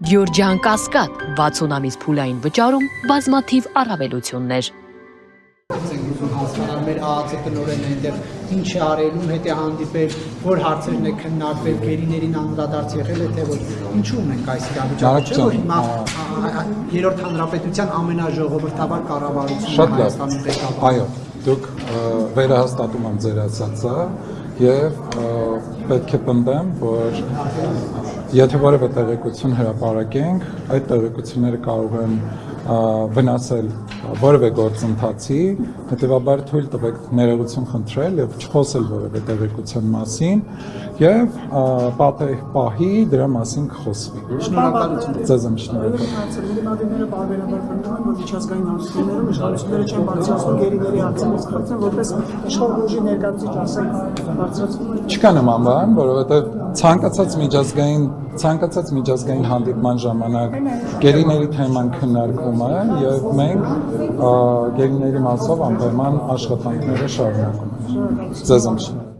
Գյորջյան Կասկադ 60 ամիս փուլային վճարում բազմաթիվ առավելություններ։ Հասկանալ մեր ԱԱԾ տնօրենը այնտեղ ինչ է արել, ում հետ է հանդիպել, որ հարցերն է քննարկվել, գերիներին անդրադարձ եղել է, թե ոչ, ինչու՞մ ենք այս իրավիճակում, չէ՞ որ հիմա երրորդ հանրապետության ամենաժողովրդավար կառավարությունն է Հայաստանում ղեկավարում։ Այո, դուք վերահաստատում եմ ձեր ասածը եւ պետք է պնդեմ, որ եթե որևէ տեղեկություն հրապարակենք, այդ տեղեկությունները կարող են վնասել որևէ գործընթացի, հետեւաբար թույլ տվեք ներողություն խնդրել եւ չխոսել որևէ տեղեկության մասին եւ պահի դրա մասին կխոսվի։ Շնորհակալություն։ Ձեզ եմ շնորհակալ։ Մարտիրոսները բարբերաբար պնդում են, որ միջազգային հարցումներում իշխանությունները չեն բարձրացնում գերիների հարցերից խնդրեն, որպես իշխող ուժի ներկայացուցիչ ասենք բարձրացվում են։ Չկա նման բան, որովհետեւ ցանկացած միջազգային հանդիպման ժամանակ գերիների թեման քննարկվում է եւ մենք գերիների մասով անպայման աշխատանքները շարունակում ենք։ Ձեզ եմ շնորհակալ։